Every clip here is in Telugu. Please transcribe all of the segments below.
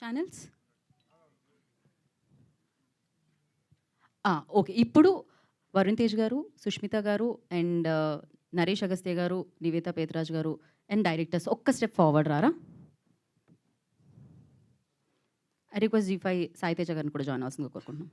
Channels okay. ఇప్పుడు వరుణ్ తేజ్ గారు, సుష్మిత గారు అండ్ నరేష్ అగస్త్య గారు, నివేతా పేతరాజ్ గారు అండ్ డైరెక్టర్స్ ఒక్క స్టెప్ ఫార్వర్డ్ రారా? ఐ రిక్వెస్ట్ జీ5 సాయి తేజ గారిని కూడా జాయిన్ అవ్వాల్సిందిగా కోరుకుంటున్నాం.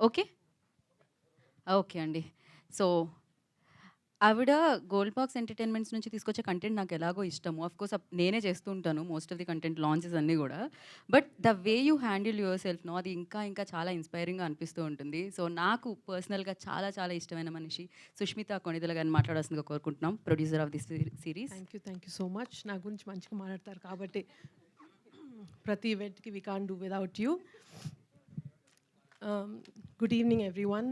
ఓకే. ఓకే అండి. సో ఆవిడ గోల్డ్ బాక్స్ ఎంటర్‌టైన్‌మెంట్స్ నుంచి తీసుకొచ్చే కంటెంట్ నాకు ఎలాగో ఇష్టము. ఆఫ్‌కోర్స్ నేనే చేస్తూ ఉంటాను most of the content launches అన్నీ గూడా. But the way you handle your self అది ఇంకా ఇంకా చాలా ఇన్‌స్పైరింగ్‌గా అనిపిస్తూ ఉంటుంది. సో నాకు పర్సనల్‌గా చాలా చాలా ఇష్టమైన మనిషి సుష్మిత కొణిదెల గారిని మాట్లాడాల్సిందిగా కోరుకుంటున్నాం. Producer of this series. Thank you so much. నా గురించి మంచిగా మాట్లాడతారు కాబట్టి ప్రతి ఈవెంట్కి we can't do without you. Good evening everyone.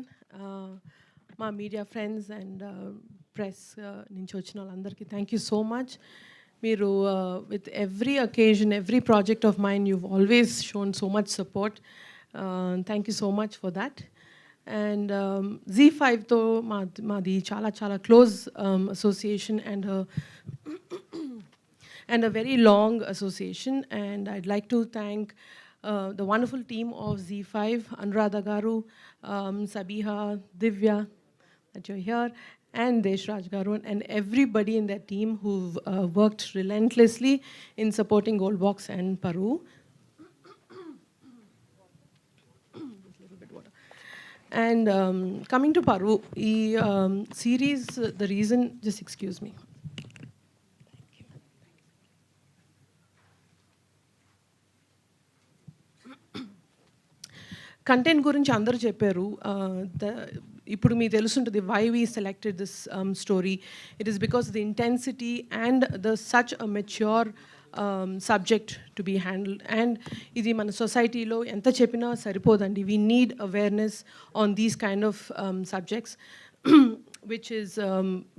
మా మీడియా ఫ్రెండ్స్ అండ్ ప్రెస్ నుంచి వచ్చిన వాళ్ళందరికీ థ్యాంక్ యూ సో మచ్. మీరు with every occasion every project of mind you've always shown so much support. Thank you so much for that. And జీ5తో మాది చాలా చాలా close association and a very long association, and I'd like to thank the wonderful team of Z5, Anuradha Garu, Sabiha, Divya, that you're here, and Deshraj Garu, and everybody in that team who've worked relentlessly in supporting Goldbox and Paru. And coming to Paru, the series, the reason, just excuse me. Content గురించి అందరూ చెప్పారు. ఇప్పుడు మీకు తెలుసుంటుంది why we selected this story. It is because the intensity and the such a mature subject to be handled. And ఇది మన సొసైటీలో ఎంత చెప్పినా సరిపోదండి. We need awareness on these kind of subjects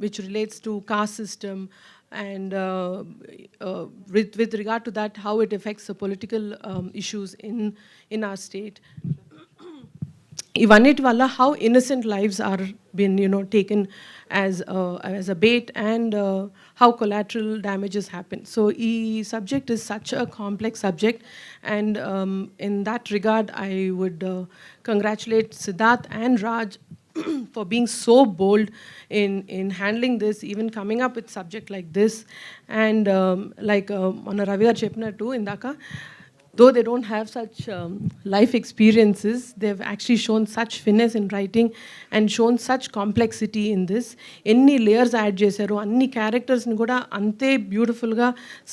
which relates to caste system, and with regard to that, how it affects the political issues in our state. ఇవన్నిటి వల్ల how innocent lives are been taken as a bait, and how collateral damages happen. So ఈ subject is such a complex subject, and in that regard I would congratulate Siddharth and Raj for being so bold in handling this, even coming up with subject like this. And like మన రవి గారు చెప్పినట్టు ఇందాక, though they don't have such life experiences, they've actually shown such finesse in writing and shown such complexity in this. Any layers add చేశారు, అన్ని క్యారెక్టర్స్ని కూడా అంతే బ్యూటిఫుల్గా,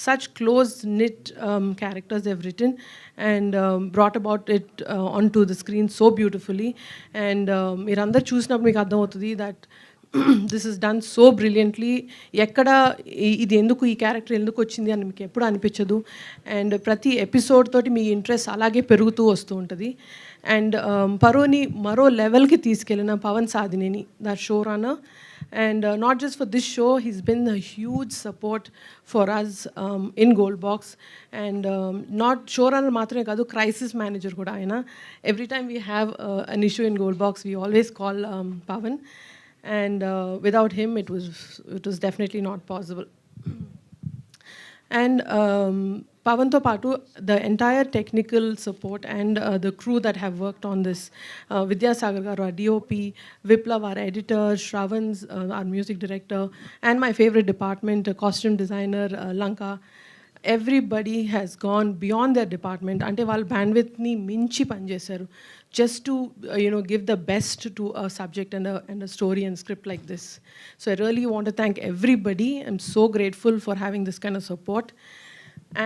such close knit characters they've written and brought about it onto the screen so beautifully. And మీరందరూ చూసినప్పుడు మీకు అర్థమవుతుంది that this is done so brilliantly. ఎక్కడ ఇది ఎందుకు, ఈ క్యారెక్టర్ ఎందుకు వచ్చింది అని మీకు ఎప్పుడు అనిపించదు. అండ్ ప్రతి ఎపిసోడ్ తోటి మీ ఇంట్రెస్ట్ అలాగే పెరుగుతూ వస్తూ ఉంటుంది. అండ్ పరోని మరో లెవెల్కి తీసుకెళ్ళిన Pavan Sadhineni, the show runner. And not just for this show, he's been a huge support for us in Goldbox. And not showrunner matrame kadu, crisis manager kuda ayana. Every time we have an issue in Goldbox, we always call Pavan. And without him it was definitely not possible. And Pavanto Patu, the entire technical support and the crew that have worked on this, Vidya Sagar garu, our DOP, Viplav, our editor, Shravan's our music director, and my favorite department, costume designer, Lanka. Everybody has gone beyond their department. Ante వాళ్ళ bandwidthని మించి పనిచేశారు just to give the best to a subject and a story and script like this. So I really want to thank everybody. I'm so grateful for having this kind of support.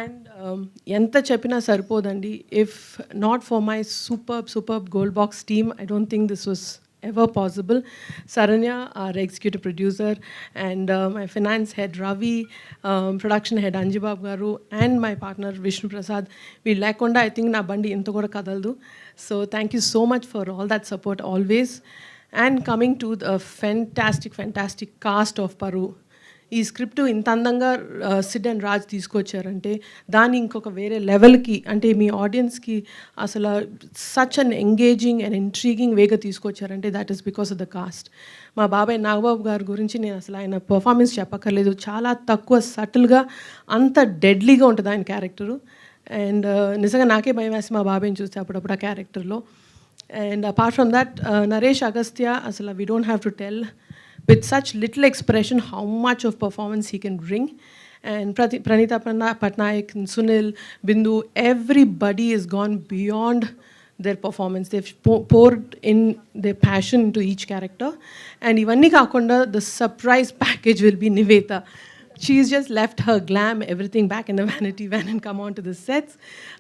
And ఎంత చెప్పినా సరిపోదండి. If not for my superb Goldbox team, I don't think this was ever possible. Saranya, our executive producer, and my finance head Ravi, production head Anjibab Garu, and my partner Vishnu Prasad. We lekonda I think na bandi into kuda kadaldu. So thank you so much for all that support always. And coming to the fantastic cast of Paru. ఈ స్క్రిప్ట్ ఇంత అందంగా సిడ్ అండ్ రాజ్ తీసుకొచ్చారంటే దాన్ని ఇంకొక వేరే లెవెల్కి అంటే మీ ఆడియన్స్కి అసలు such an engaging and intriguing వేగా తీసుకొచ్చారంటే that is because of the cast. మా బాబాయ్ నాగబాబు గారి గురించి నేను అసలు ఆయన పర్ఫార్మెన్స్ చెప్పక్కర్లేదు, చాలా తక్కువ సటిల్గా అంత డెడ్లీగా ఉంటుంది ఆయన క్యారెక్టరు. అండ్ నిజంగా నాకే భయం వేసి మా బాబాయ్ని చూస్తే అప్పుడప్పుడు ఆ క్యారెక్టర్లో. And apart from that Naresh Agastya, అసలు we don't have to tell with such little expression how much of performance he can bring. And Pranita Patnaik and Sunil, Bindu, everybody has gone beyond their performance. They've poured in their passion into each character. And ivanni kaakunda the surprise package will be Nivetha. She's just left her glam, everything back in the vanity van and come on to the sets.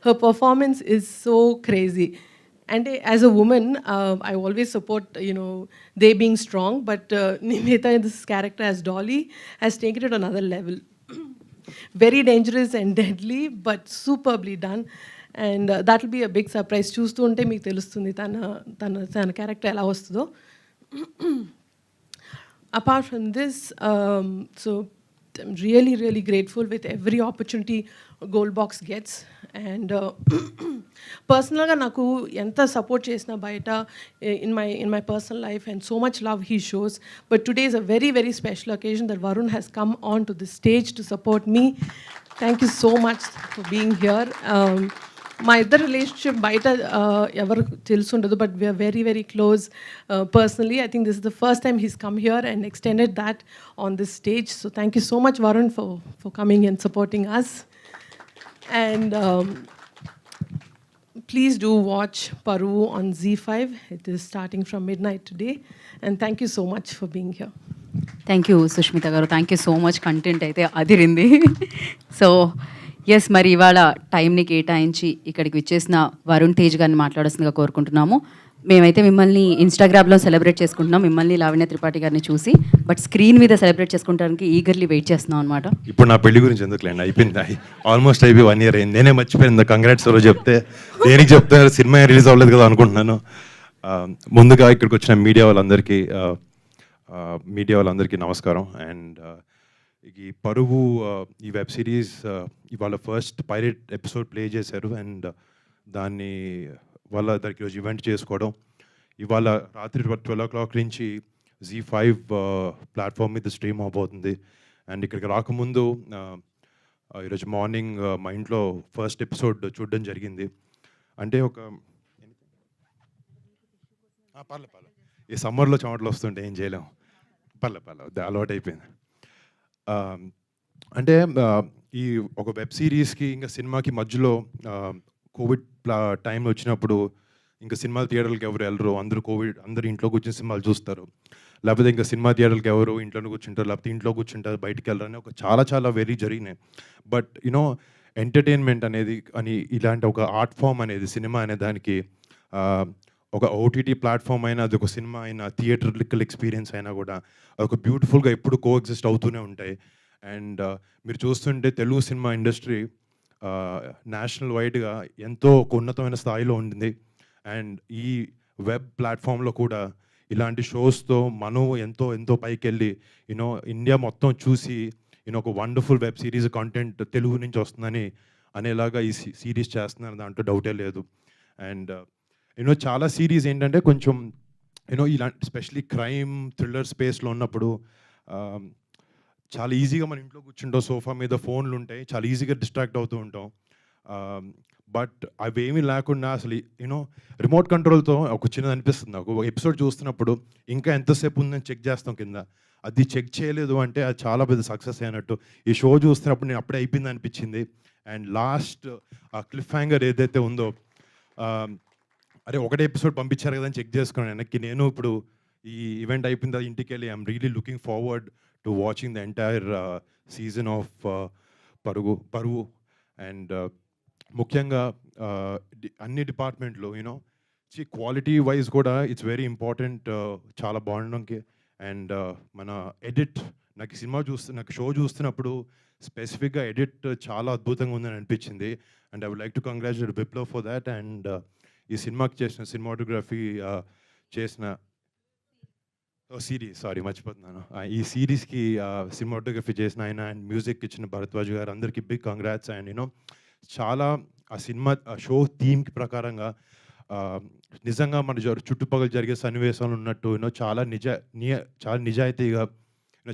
Her performance is so crazy. And as a woman, I always support, they being strong, but Nivetha in this character as Dolly has taken it another level. Very dangerous and deadly, but superbly done. And that will be a big surprise. Choose to unte meeku telustundi tana character ela vastudo. Apart from this, so I'm really grateful with every opportunity Gold Box gets. And పర్సనల్గా నాకు ఎంత సపోర్ట్ చేసినా బయట in my personal life and so much love he shows, but today is a very special occasion that Varun has come on to the stage to support me. Thank you so much for being here. మా ఇద్దరు రిలేషన్షిప్ బయట ఎవరు తెలుసుండదు, but we are very close personally. I think this is the first time he's come here and extended that on this stage. So thank you so much, Varun, for coming and supporting us. And please do watch Paru on Z5. It is starting from midnight today. And thank you so much for being here. Thank you Sushmita గారు, thank you so much. Content అయితే అదిరింది. సో ఎస్, మరి ఇవాళ టైంని కేటాయించి ఇక్కడికి విచ్చేసిన వరుణ్ తేజ్ గారిని మాట్లాడాల్సిందిగా కోరుకుంటున్నాము. మేమైతే మిమ్మల్ని ఇన్స్టాగ్రామ్లో సెలబ్రేట్ చేసుకుంటున్నాం, మిమ్మల్ని లావణ్య త్రిపాఠి గారిని చూసి, బట్ స్క్రీన్ మీద సెలబ్రేట్ చేసుకోవడానికి ఈగర్లీ వెయిట్ చేస్తున్నాం అనమాట. ఇప్పుడు నా పెళ్లి గురించి ఎందుకులేండి, అయిపోయింది, ఆల్మోస్ట్ అయిపోయి 1 year అయింది. నేనే మర్చిపోయింది కంగ్రాట్స్ ఎవరో చెప్తే, దేనికి చెప్తారు, సినిమా రిలీజ్ అవ్వలేదు కదా అనుకుంటున్నాను. ముందుగా ఇక్కడికి వచ్చిన మీడియా వాళ్ళందరికీ నమస్కారం. అండ్ ఈ పరువు ఈ వెబ్ సిరీస్ ఇవాళ ఫస్ట్ పైలట్ ఎపిసోడ్ ప్లే చేశారు. అండ్ దాన్ని వాళ్ళ దానికి ఈరోజు ఈవెంట్ చేసుకోవడం, ఇవాళ రాత్రి 12 o'clock నుంచి Z5 ప్లాట్ఫామ్ మీద స్ట్రీమ్ అవబోతుంది. అండ్ ఇక్కడికి రాకముందు ఈరోజు మార్నింగ్ మా ఇంట్లో ఫస్ట్ ఎపిసోడ్ చూడడం జరిగింది. అంటే ఒక పర్లే ఈ సమ్మర్లో చెమటలు వస్తుంటే ఏం చేయలేం, పర్లే అలవాటు అయిపోయింది. అంటే ఈ ఒక వెబ్ సిరీస్కి ఇంకా సినిమాకి మధ్యలో కోవిడ్ టైంలో వచ్చినప్పుడు ఇంకా సినిమా థియేటర్లకు ఎవరు వెళ్ళరు, అందరూ ఇంట్లో కూర్చొని సినిమాలు చూస్తారు, లేకపోతే ఇంకా సినిమా థియేటర్కి ఎవరు ఇంట్లోనే కూర్చుంటారు, లేకపోతే ఇంట్లో కూర్చుంటారు, బయటికి వెళ్ళరు అని చాలా వెరీ జరిగినాయి. బట్ ఎంటర్టైన్మెంట్ అనేది అని ఇలాంటి ఒక ఆర్ట్ ఫామ్ అనేది సినిమా అనే దానికి ఒక ఓటీటీ ప్లాట్ఫామ్ అయినా, అది ఒక సినిమా అయినా, థియేటర్లికల్ ఎక్స్పీరియన్స్ అయినా కూడా ఒక బ్యూటిఫుల్గా ఎప్పుడు కోఎగ్జిస్ట్ అవుతూనే ఉంటాయి. అండ్ మీరు చూస్తుంటే తెలుగు సినిమా ఇండస్ట్రీ నేషనల్ వైడ్గా ఎంతో ఒక ఉన్నతమైన స్థాయిలో ఉంటుంది. అండ్ ఈ వెబ్ ప్లాట్ఫామ్లో కూడా ఇలాంటి షోస్తో మనం ఎంతో పైకి వెళ్ళి ఇండియా మొత్తం చూసి ఒక wonderful web series content Telugu నుంచి వస్తుందని అనేలాగా ఈ సిరీస్ చేస్తున్నారు, దాంట్లో డౌటే లేదు. అండ్ చాలా సిరీస్ ఏంటంటే కొంచెం ఇలాంటి స్పెషలీ క్రైమ్ థ్రిల్లర్ స్పేస్లో ఉన్నప్పుడు చాలా ఈజీగా మన ఇంట్లో కూర్చుంటాం, సోఫా మీద ఫోన్లు ఉంటాయి, చాలా ఈజీగా డిస్ట్రాక్ట్ అవుతూ ఉంటాం. బట్ అవేమీ లేకుండా అసలు రిమోట్ కంట్రోల్తో ఒక చిన్నది అనిపిస్తుంది నాకు. ఒక ఎపిసోడ్ చూస్తున్నప్పుడు ఇంకా ఎంతసేపు ఉందని చెక్ చేస్తాం కింద, అది చెక్ చేయలేదు అంటే అది చాలా పెద్ద సక్సెస్ అయినట్టు. ఈ షో చూస్తున్నప్పుడు నేను అప్పుడే అయిపోయింది అనిపించింది. అండ్ లాస్ట్ ఆ క్లిఫ్ హ్యాంగర్ ఏదైతే ఉందో, అరే ఒకటే ఎపిసోడ్ పంపించారు కదా అని చెక్ చేసుకున్నాను వెనక్కి. నేను ఇప్పుడు ఈ ఈవెంట్ అయిపోయిన తర్వాత ఇంటికి వెళ్ళి I'm really looking forward to watching the entire season of Paruvu. And ముఖ్యంగా అన్ని డిపార్ట్మెంట్లో క్వాలిటీ వైజ్ కూడా ఇట్స్ వెరీ ఇంపార్టెంట్ చాలా బాగుండడానికి. అండ్ మన ఎడిట్, నాకు షో చూస్తున్నప్పుడు స్పెసిఫిక్గా ఎడిట్ చాలా అద్భుతంగా ఉందని అనిపించింది. And I would like to congratulate Viplav for that. And ఈ సినిమాకి చేసిన సినిమాటోగ్రఫీ చేసిన సిరీస్, సారీ మర్చిపోతున్నాను, ఈ సిరీస్కి సినిమాటోగ్రఫీ చేసిన ఆయన అండ్ మ్యూజిక్ ఇచ్చిన భరద్వాజ్ గారు, అందరికీ బిగ్ కంగ్రాట్స్. అండ్ యూనో చాలా ఆ షో థీమ్కి ప్రకారంగా నిజంగా మన చుట్టుపక్కల జరిగే సన్నివేశాలు ఉన్నట్టు యూనో చాలా నిజాయితీగా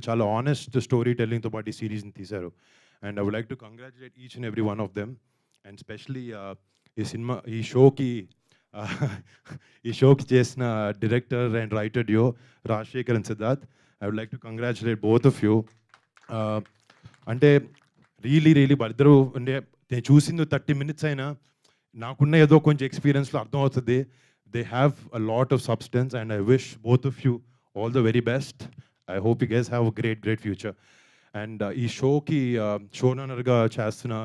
చాలా ఆనెస్ట్ స్టోరీ టెల్లింగ్తో పాటు ఈ సిరీస్ని తీశారు. And I would like to congratulate each and every one of them. And specially ఈ షోకి చేసిన director and writer Deo Rajasekhar and Siddharth. I would like to congratulate both of you. అంటే రియలీ వాళ్ళిద్దరూ అంటే నేను చూసింది 30 minutes అయినా నాకున్న ఏదో కొంచెం ఎక్స్పీరియన్స్లో అర్థమవుతుంది. They have a lot of substance and I wish both of you all the very best. I hope you guys have a great future. And ఈ షోకి షోనర్గా చేస్తున్న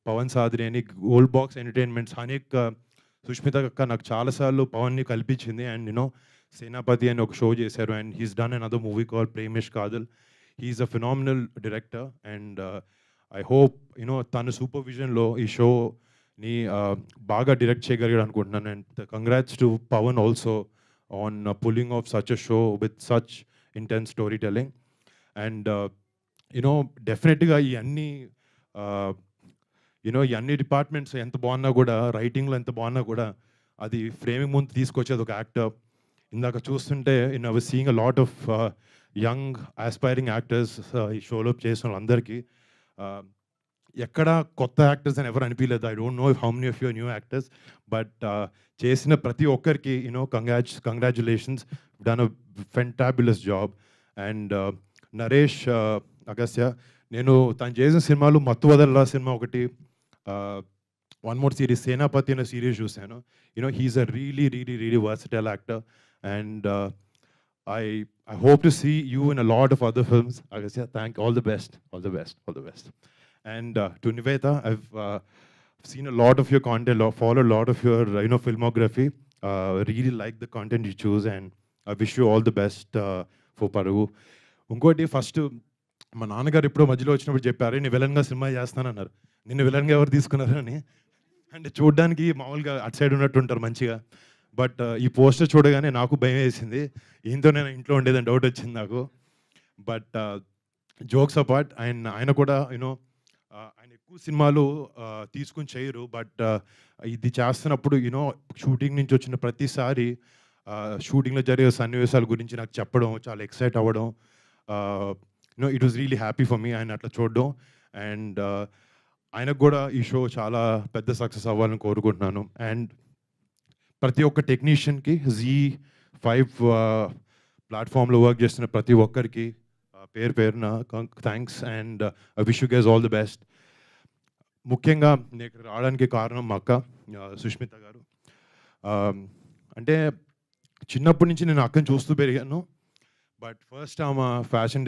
పవన్ సాద్రి అని, గోల్డ్ బాక్స్ ఎంటర్టైన్మెంట్స్ అనేక సుష్మిత అక్క నాకు చాలాసార్లు పవన్ని కల్పించింది. అండ్ యూనో సేనాపతి అని ఒక షో చేశారు. And he's done another movie called Premesh Kadhal. He's a phenomenal director. And I hope you know తన సూపర్విజన్లో ఈ షోని బాగా డైరెక్ట్ చేయగలిగాడు అనుకుంటున్నాను. And congrats to Pawan also on pulling off such a show with such intense story telling. And you know డెఫినెట్గా ఈ అన్ని డిపార్ట్మెంట్స్ ఎంత బాగున్నా కూడా, రైటింగ్లో ఎంత బాగున్నా కూడా, అది ఫ్రేమింగ్ ముందు తీసుకొచ్చేది ఒక యాక్టర్. ఇందాక చూస్తుంటే I was seeing a lot of young aspiring actors ఈ షోలో చేసిన వాళ్ళందరికీ ఎక్కడ కొత్త యాక్టర్స్ అని ఎవరు అనిపించలేదు. I don't know how many of your new actors, but చేసిన ప్రతి ఒక్కరికి congratulations, done a fantabulous job. And Naresh Agastya, నేను తను చేసిన సినిమాలు మత్తు వదలరా సినిమా ఒకటి, వన్ మోర్ సిరీస్ సేనాపతి అనే సిరీస్ చూశాను. He's a really versatile actor. And I hope to see you in a lot of other films. Agastya, all the best. And to Nivetha, I've seen a lot of your content, followed a lot of your filmography. Really like the content you choose, and I wish you all the best for Paruvu. ఇంకోటి ఫస్ట్ మా నాన్నగారు ఎప్పుడో మధ్యలో వచ్చినప్పుడు చెప్పారు, నేను విలన్గా సినిమా చేస్తానన్నారు. నిన్ను విలన్గా ఎవరు తీసుకున్నారు అని. అంటే చూడడానికి మామూలుగా అటు సైడ్ ఉన్నట్టు ఉంటారు మంచిగా, బట్ ఈ పోస్టర్ చూడగానే నాకు భయం వేసింది, ఏంతో నేను ఇంట్లో ఉండేదని డౌట్ వచ్చింది నాకు. బట్ జోక్స్ అపార్ట్, ఆయన కూడా ఆయన ఎక్కువ సినిమాలు తీసుకుని చేయరు, బట్ ఇది చేస్తున్నప్పుడు షూటింగ్ నుంచి వచ్చిన ప్రతిసారి షూటింగ్లో జరిగే సన్నివేశాల గురించి నాకు చెప్పడం, చాలా ఎక్సైట్ అవ్వడం, it was really happy for me ఆయన అట్లా చూడడం. అండ్ ఆయనకు కూడా ఈ షో చాలా పెద్ద సక్సెస్ అవ్వాలని కోరుకుంటున్నాను. అండ్ ప్రతి ఒక్క టెక్నీషియన్కి, Z5 ప్లాట్ఫామ్లో వర్క్ చేస్తున్న ప్రతి ఒక్కరికి పేరున thanks. And I wish you guys all the best. ముఖ్యంగా నేను ఇక్కడ రావడానికి కారణం మా అక్క సుష్మిత గారు. అంటే చిన్నప్పటి నుంచి నేను అక్కని చూస్తూ పెరిగాను, బట్ ఫస్ట్ ఆమె ఫ్యాషన్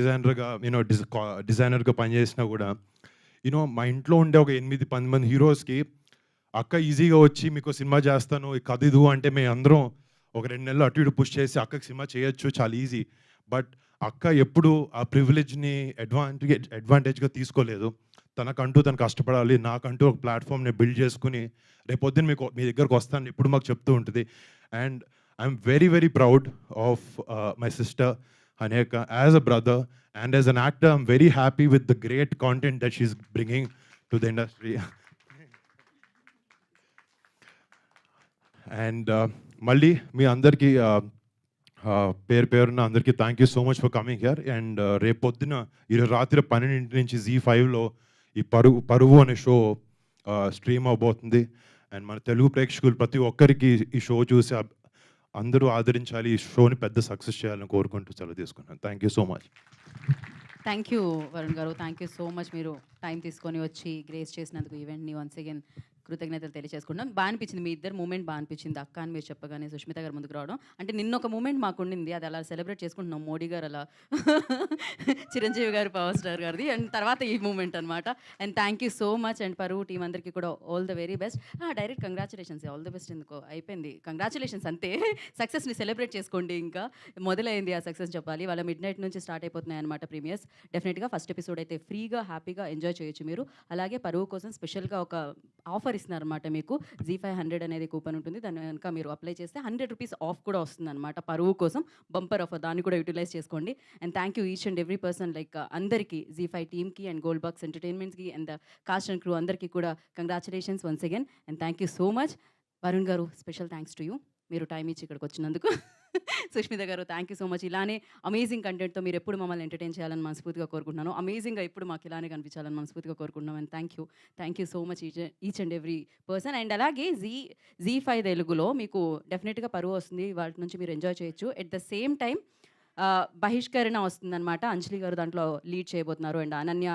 డిజైనర్గా పనిచేసినా కూడా మా ఇంట్లో ఉండే ఒక 8-10 మంది హీరోస్కి అక్క ఈజీగా వచ్చి మీకు సినిమా చేస్తాను కథ ఇది అంటే మేము అందరం ఒక 2 నెలలు అటు ఇటు పుష్ చేసి అక్కకి సినిమా చేయొచ్చు, చాలా ఈజీ. బట్ అక్క ఎప్పుడు ఆ ప్రివిలేజ్ని అడ్వాంటేజ్గా తీసుకోలేదు. తనకంటూ తను కష్టపడాలి, నాకంటూ ఒక ప్లాట్ఫామ్ని బిల్డ్ చేసుకుని రేపొద్దున మీ దగ్గరకు వస్తాను ఎప్పుడు మాకు చెప్తూ ఉంటుంది. And I'm very proud of my sister Haneka as a brother, and as an actor I'm very happy with the great content that she's bringing to the industry. And malli మీ అందరికీ పేరున అందరికీ thank you so much for coming here. And రేపొద్దున ఈరోజు రాత్రి 12 నుంచి Z5లో ఈ పరువు అనే షో స్ట్రీమ్ అవబోతుంది. అండ్ మన తెలుగు ప్రేక్షకులు ప్రతి ఒక్కరికి ఈ షో చూసి అందరూ ఆదరించాలి, ఈ షోని పెద్ద సక్సెస్ చేయాలని కోరుకుంటూ సెలవు తీసుకున్నాను. Thank you so much. Thank you Varun గారు, థ్యాంక్ యూ సో మచ్. మీరు టైం తీసుకొని వచ్చి గ్రేస్ చేసినందుకు ఈవెంట్ని వన్స్ అగైన్ కృతజ్ఞతలు తెలియజేసుకుంటున్నాం. బా అనిపించింది మీ ఇద్దరు మూమెంట్ బా అనిపించింది. అక్క అని మీరు చెప్పగానే సుష్మిత గారు ముందుకు రావడం. అంటే నిన్న ఒక మూమెంట్ మాకుండింది. అది అలా సెలబ్రేట్ చేసుకుంటున్నాం. మోడీ గారు అలా చిరంజీవి గారు, పవర్ స్టార్ గారిది. అండ్ తర్వాత ఈ మూమెంట్ అనమాట. And thank you so much. And పరువు టీం అందరికీ కూడా all the very best. Direct congratulations, all the best ఎందుకో అయిపోయింది. కంగ్రాచులేషన్స్ అంతే. సక్సెస్ని సెలబ్రేట్ చేసుకోండి. ఇంకా మొదలైంది ఆ సక్సెస్ చెప్పాలి. వాళ్ళ మిడ్ నైట్ నుంచి స్టార్ట్ అయిపోతున్నాయి అనమాట ప్రీమియర్స్. డెఫినెట్గా ఫస్ట్ ఎపిసోడ్ అయితే ఫ్రీగా హ్యాపీగా ఎంజాయ్ చేయొచ్చు మీరు. అలాగే పరువు కోసం స్పెషల్గా ఒక ఆఫర్ ఇస్తున్నారన్నమాట మీకు. Z500 అనేది కూపన్ ఉంటుంది. దాని కనుక మీరు అప్లై చేస్తే 100 రూపీస్ ఆఫ్ కూడా వస్తుందన్నమాట పరువు కోసం. బంపర్ ఆఫర్, దాన్ని కూడా యూటిలైజ్ చేసుకోండి. And thank you each and every person, like అందరికీ, Z5 టీమ్కి అండ్ గోల్డ్ బాక్స్ ఎంటర్టైన్మెంట్స్కి and the cast and crew అందరికీ కూడా congratulations once again. And thank you so much. Varun గారు, స్పెషల్ థ్యాంక్స్ టు యూ, మీరు టైం ఇచ్చి ఇక్కడికి వచ్చినందుకు. సుష్మిత గారు, థ్యాంక్ యూ సో మచ్. ఇలానే అమేజింగ్ కంటెంట్తో మీరు ఎప్పుడు మమ్మల్ని ఎంటర్టైన్ చేయాలని మనస్ఫూర్తిగా కోరుకుంటున్నాను. అమేజింగ్గా ఎప్పుడు మాకు ఇలానే కనిపించాలని మనస్ఫూర్తిగా కోరుకుంటున్నాం. And thank you so much each and every person. And అలాగే Z5 తెలుగులో మీకు డెఫినెట్గా పరువు వస్తుంది. వాటి నుంచి మీరు ఎంజాయ్ చేయొచ్చు. ఎట్ ద సేమ్ టైం బహిష్కరణ వస్తుందన్నమాట. అంజలి గారు దాంట్లో లీడ్ చేయబోతున్నారు అండ్ అనన్య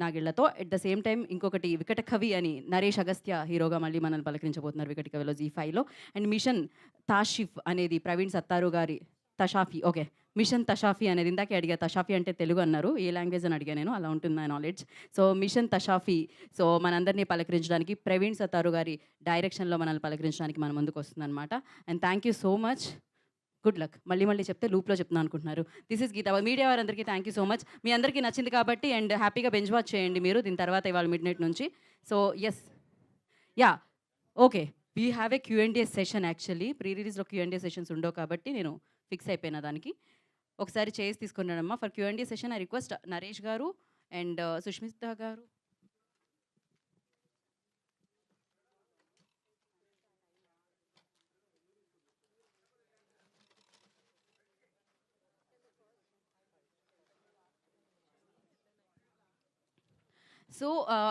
నాగిళ్లతో. ఎట్ ద సేమ్ టైం ఇంకొకటి వికట కవి అని నరేష్ అగస్త్య హీరోగా మళ్ళీ మనల్ని పలకరించబోతున్నారు వికట కవిలో Z5లో. అండ్ మిషన్ తాషిఫ్ అనేది ప్రవీణ్ సత్తారు గారి తషాఫీ, ఓకే, మిషన్ తషాఫీ అనేది ఇందాకే అడిగా. తషాఫీ అంటే తెలుగు అన్నారు, ఏ లాంగ్వేజ్ అని అడిగా నేను, అలా ఉంటుంది నా నాలెడ్జ్. సో మిషన్ తషాఫీ, సో మనందరినీ పలకరించడానికి ప్రవీణ్ సత్తారు గారి డైరెక్షన్లో మనల్ని పలకరించడానికి మన ముందుకు వస్తుందన్నమాట. And thank you so much. Good luck. మళ్ళీ చెప్తే లూప్లో చెప్తున్నాను అనుకుంటున్నారు. This is Geetha. మీడియా వారందరికీ థ్యాంక్ యూ సో మచ్. మీ అందరికీ నచ్చింది కాబట్టి అండ్ హ్యాపీగా బెంచ్ వాచ్ చేయండి మీరు దీని తర్వాత ఇవాళ మిడ్ నైట్ నుంచి. So yes, ya, okay, we have a Q&A session. Actually pre రిలీజ్లో Q&A సెషన్స్ ఉండవు కాబట్టి నేను ఫిక్స్ అయిపోయినా దానికి. ఒకసారి చేసి తీసుకున్నాడమ్మా. For Q&A session I request Naresh గారు అండ్ సుష్మిత గారు. So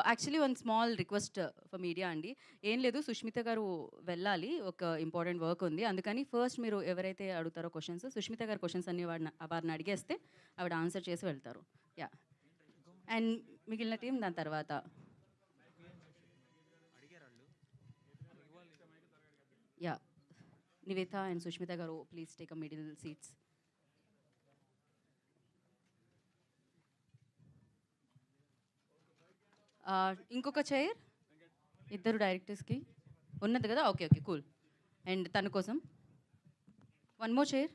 actually one small request for media అండి. ఏం లేదు, సుష్మిత గారు వెళ్ళాలి, ఒక ఇంపార్టెంట్ వర్క్ ఉంది. అందుకని ఫస్ట్ మీరు ఎవరైతే అడుగుతారో క్వశ్చన్స్, సుష్మిత గారు క్వశ్చన్స్ అన్ని వారిని అడిగేస్తే ఆవిడ ఆన్సర్ చేసి వెళ్తారు. యా, అండ్ మిగిలిన టీం దాని తర్వాత. యా, నివేత అండ్ సుష్మిత గారు please take a middle seats. ఇంకొక చైర్ ఇద్దరు డైరెక్టర్స్కి ఉన్నది కదా. Okay okay, cool. అండ్ తన కోసం one more chair.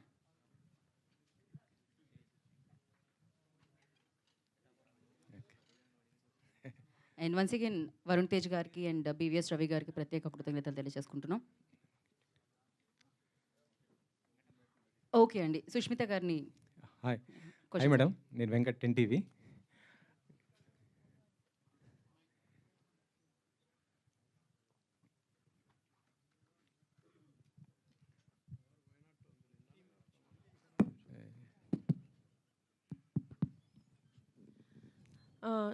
And once again Varun Tej గారికి అండ్ BVS రవి గారికి ప్రత్యేక కృతజ్ఞతలు తెలియజేసుకుంటున్నాం. ఓకే అండి, సుష్మిత గారిని. హాయ్ మేడం, నేను వెంకట్, 10TV.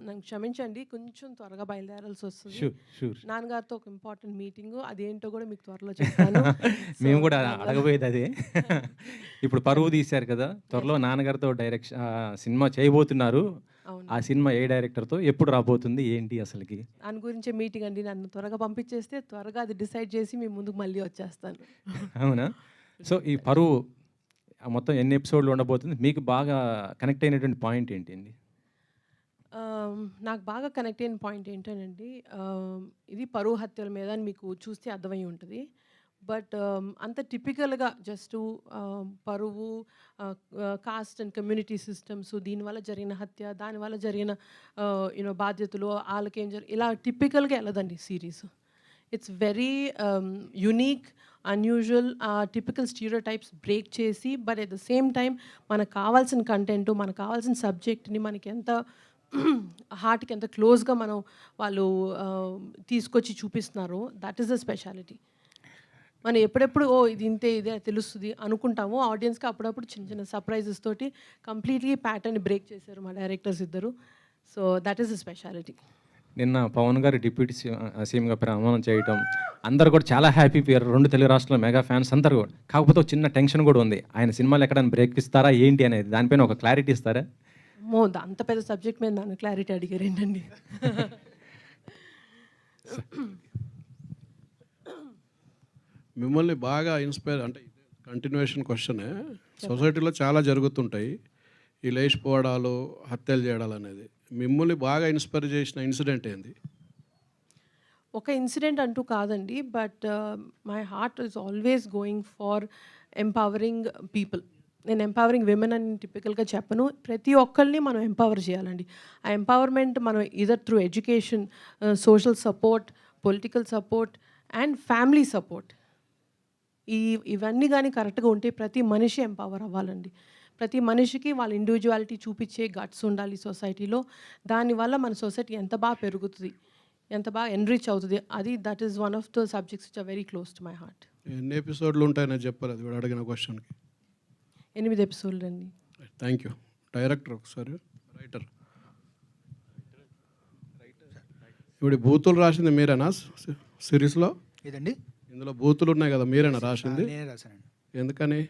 నన్ను క్షమించండి, కొంచెం త్వరగా బయలుదేరాల్సి వస్తుంది. షూర్. నాన్నగారితో ఒక ఇంపార్టెంట్ మీటింగ్, అదేంటో కూడా మీకు త్వరలో చెప్తాను. మేము కూడా అడగబోయేది అదే. ఇప్పుడు పరువు తీశారు కదా, త్వరలో నాన్నగారితో డైరెక్షన్ సినిమా చేయబోతున్నారు. ఆ సినిమా ఏ డైరెక్టర్తో ఎప్పుడు రాబోతుంది ఏంటి అసలుకి? దాని గురించే మీటింగ్ అండి. నన్ను త్వరగా పంపించేస్తే త్వరగా అది డిసైడ్ చేసి మీ ముందుకు మళ్ళీ వచ్చేస్తాను. అవునా? సో ఈ పరువు మొత్తం ఎన్ని ఎపిసోడ్లు ఉండబోతుంది? మీకు బాగా కనెక్ట్ అయినటువంటి పాయింట్ ఏంటి? నాకు బాగా కనెక్ట్ అయిన పాయింట్ ఏంటండి, ఇది పరువు హత్యల మీద అని మీకు చూస్తే అర్థమై ఉంటుంది. బట్ అంత టిపికల్గా జస్ట్ పరువు, కాస్ట్ అండ్ కమ్యూనిటీ సిస్టమ్స్, దీనివల్ల జరిగిన హత్య, దానివల్ల జరిగిన బాధ్యతలు, వాళ్ళకేం ఇలా టిపికల్గా వెళ్ళదండి series. It's very unique, unusual, typical stereotypes break చేసి, but at the same time మనకు కావాల్సిన కంటెంట్, మనకు కావాల్సిన సబ్జెక్ట్ని మనకి ఎంత హార్ట్కి ఎంత క్లోజ్గా మనం వాళ్ళు తీసుకొచ్చి చూపిస్తున్నారు. That is the speciality. మనం ఎప్పుడెప్పుడు ఇది ఇంతే ఇదే తెలుస్తుంది అనుకుంటాము, ఆడియన్స్కి అప్పుడప్పుడు చిన్న చిన్న సర్ప్రైజెస్ తోటి కంప్లీట్లీ ప్యాటర్న్ బ్రేక్ చేశారు మా డైరెక్టర్స్ ఇద్దరు. So that is the speciality. నిన్న పవన్ గారు డిప్యూటీ సీఎంగా ప్రమాణం చేయటం, అందరు కూడా చాలా హ్యాపీ పోయారు. 2 తెలుగు రాష్ట్రాల మెగా ఫ్యాన్స్ అందరూ కూడా. కాకపోతే ఒక చిన్న టెన్షన్ కూడా ఉంది, ఆయన సినిమాలు ఎక్కడైనా బ్రేక్ ఇస్తారా ఏంటి అనేది. దానిపైన ఒక క్లారిటీ ఇస్తారా? అంత పెద్ద సబ్జెక్ట్ మీద నన్ను క్లారిటీ అడిగారు ఏంటండి. మిమ్మల్ని బాగా ఇన్స్పైర్ అంటే కంటిన్యూషన్ క్వశ్చనే. సొసైటీలో చాలా జరుగుతుంటాయి ఈ లేచిపోవడాలు, హత్యలు చేయడాలు అనేది. మిమ్మల్ని బాగా ఇన్స్పైర్ చేసిన ఇన్సిడెంట్ ఏంది? ఒక ఇన్సిడెంట్ అంటూ కాదండి, but my heart is always going for empowering people. నేను ఎంపవరింగ్ విమెన్ అని టిపికల్గా చెప్పను. ప్రతి ఒక్కరిని మనం ఎంపవర్ చేయాలండి. ఆ ఎంపవర్మెంట్ మనం either through education, social support, political support and family support, ఇవన్నీ కానీ కరెక్ట్గా ఉంటే ప్రతి మనిషి ఎంపవర్ అవ్వాలండి. ప్రతి మనిషికి వాళ్ళ ఇండివిజువాలిటీ చూపించే గట్స్ ఉండాలి సొసైటీలో. దానివల్ల మన సొసైటీ ఎంత బాగా పెరుగుతుంది, ఎంత బాగా ఎన్రిచ్ అవుతుంది. That is one of the subjects which are very close to my heart. ఎన్ని ఎపిసోడ్లు ఉంటాయని చెప్పారు అది అడిగిన క్వశ్చన్కి. 8 ఎపిసోడ్లు అండి. Thank you. డైరెక్టర్ ఒకసారి, రైటర్. ఇప్పుడు బూతులు రాసింది మీరేనా సిరీస్లో? ఇదండి ఇందులో బూతులు ఉన్నాయి కదా, మీరేనా రాసింది? నేనే రాశానండి. ఎందుకని?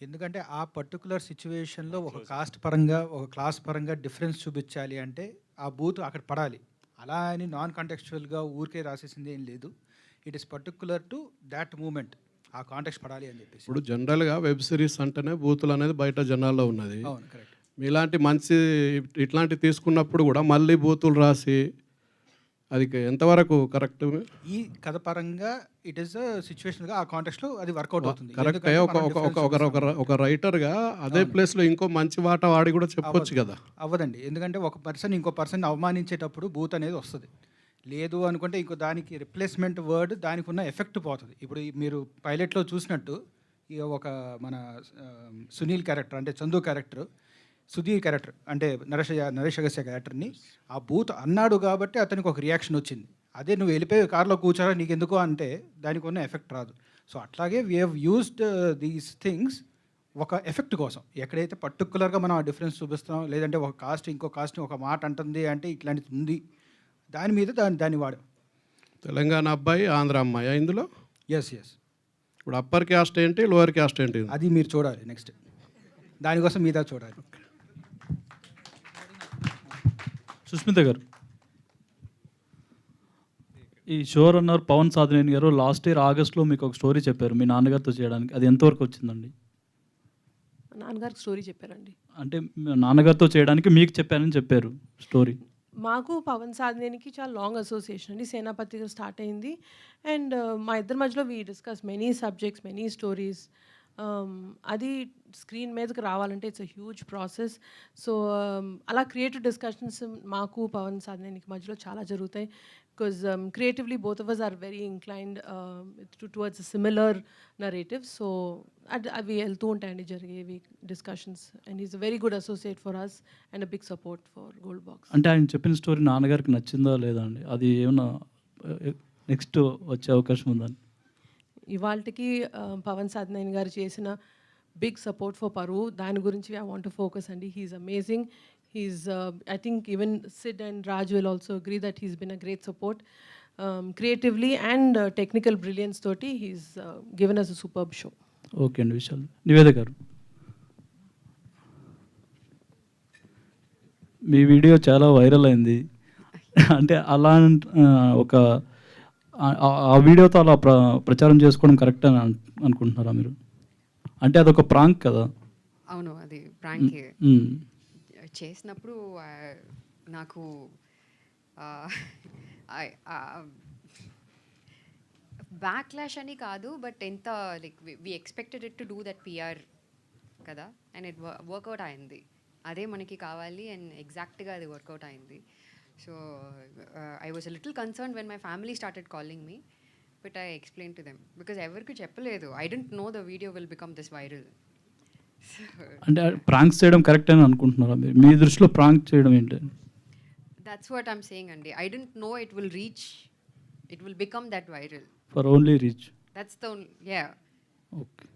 ఎందుకంటే ఆ పర్టికులర్ సిచ్యువేషన్లో ఒక కాస్ట్ పరంగా, ఒక క్లాస్ పరంగా డిఫరెన్స్ చూపించాలి అంటే ఆ బూత్ అక్కడ పడాలి. అలా అని నాన్ కాంటెక్చువల్గా ఊరికే రాసేసింది ఏం లేదు. It is particular to that moment, ఆ కాంటెక్స్ట్ పడాలి అని చెప్పేసి. ఇప్పుడు జనరల్గా వెబ్ సిరీస్ అంటేనే బూతులు అనేది బయట జనాల్లో ఉన్నది. అవును, కరెక్ట్. మీలాంటి మంచి ఇట్లాంటి తీసుకున్నప్పుడు కూడా మళ్ళీ బూతులు రాసి అది ఎంతవరకు కరెక్ట్? ఈ కథ పరంగా ఇట్ ఈస్ సిచ్యువేషన్గా ఆ కాంటెక్స్ట్లో అది వర్కౌట్ అవుతుంది. కరెక్ట్. ఎందుకంటే మనం difference ఒక రైటర్గా అదే ప్లేస్లో ఇంకో మంచి వాట వాడి కూడా చెప్పొచ్చు కదా. అవ్వదండి. ఎందుకంటే ఒక పర్సన్ ఇంకో పర్సన్ అవమానించేటప్పుడు బూత్ అనేది వస్తుంది. లేదు అనుకుంటే ఇంకో దానికి రిప్లేస్మెంట్ వర్డ్ దానికి ఉన్న ఎఫెక్ట్ పోతుంది. ఇప్పుడు మీరు పైలట్లో చూసినట్టు ఈ ఒక మన సునీల్ క్యారెక్టర్ అంటే చందు క్యారెక్టర్, సుధీర్ క్యారెక్టర్ అంటే నరేష్ అగస్త్య క్యారెక్టర్ని ఆ బూత్ అన్నాడు కాబట్టి అతనికి ఒక రియాక్షన్ వచ్చింది. అదే నువ్వు వెళ్ళిపోయి కార్లో కూర్చోరా నీకు ఎందుకు అంటే దానికి ఉన్న ఎఫెక్ట్ రాదు. సో అట్లాగే we have used these things ఒక ఎఫెక్ట్ కోసం. ఎక్కడైతే పర్టికులర్గా మనం ఆ డిఫరెన్స్ చూపిస్తాం, లేదంటే ఒక కాస్ట్ ఇంకో కాస్ట్ని ఒక మాట అంటుంది అంటే ఇట్లాంటిది ఉంది, దాని మీద దాన్ని వాడాం. తెలంగాణ అబ్బాయి, ఆంధ్ర అమ్మాయి ఇందులో. ఎస్. ఇప్పుడు అప్పర్ క్యాస్ట్ ఏంటి, లోవర్ క్యాస్ట్ ఏంటి? అది మీరు చూడాలి నెక్స్ట్. దానికోసం మీద చూడాలి. సుస్మిత గారు, ఈ షో రన్నర్ పవన్ సాధినేని గారు లాస్ట్ ఇయర్ ఆగస్ట్లో మీకు ఒక స్టోరీ చెప్పారు మీ నాన్నగారితో చేయడానికి. అది ఎంతవరకు వచ్చిందండి? నాన్నగారికి స్టోరీ చెప్పారండి. అంటే మీ నాన్నగారితో చేయడానికి మీకు చెప్పారని చెప్పారు స్టోరీ. మాకు పవన్ సాధినేనికి చాలా లాంగ్ అసోసియేషన్ అండి. సేనాపతిగా స్టార్ట్ అయింది అండ్ మా ఇద్దరి మధ్యలో we discuss many subjects, many stories. అది స్క్రీన్ మీదకి రావాలంటే it's a huge process. So అలా క్రియేటివ్ డిస్కషన్స్ మాకు పవన్ సాధినేనికి మధ్యలో చాలా జరుగుతాయి. Because creatively both of us are very inclined towards similar narrative. So అవి వెళ్తూ ఉంటాయండి జరిగేవి discussions. And is a very good associate for us and a big support for Gold Box. అంటే ఆయన చెప్పిన స్టోరీ నాన్నగారికి నచ్చిందా లేదా అండి? అది ఏమన్నా నెక్స్ట్ వచ్చే అవకాశం ఉందని? ఇవాళకి పవన్ సాధినేని గారు చేసిన బిగ్ సపోర్ట్ ఫర్ పరువు, దాని గురించి ఐ వాంట్ టు ఫోకస్ అండి. He's amazing. He's, I think even Sid and Raj will also agree that he's been a great support. Creatively and technical brilliance toti, he's given us a superb show. Okay అండి. విశాల్. నివేద గారు, మీ వీడియో చాలా వైరల్ అయింది. అంటే అలా ఒక ఆ వీడియోతో అలా ప్రచారం చేసుకోవడం కరెక్ట్ అని అనుకుంటున్నారా మీరు? అంటే అదొక ప్రాంక్ కదా. అవును, అది ప్రాంక్ చేసినప్పుడు నాకు బ్యాక్లాష్ అని కాదు, బట్ ఎంత like we expected it to do that PR కదా, అండ్ ఇట్ వర్కౌట్ అయింది. అదే మనకి కావాలి అండ్ ఎగ్జాక్ట్గా అది వర్కౌట్ అయింది. So I was a little concern when my family started calling me, but I explain to them because ఎవరికి చెప్పలేదు. I don't know the video will become this viral. అంటే ప్రాంక్స్ చేయడం కరెక్ట్ అని అనుకుంటున్నారా మీరు? మీ దృష్టిలో ప్రాంక్ చేయడం ఏంటి? That's what I'm saying, Andy. I didn't know it will reach, it will become that viral. For only reach. That's the, yeah. Okay.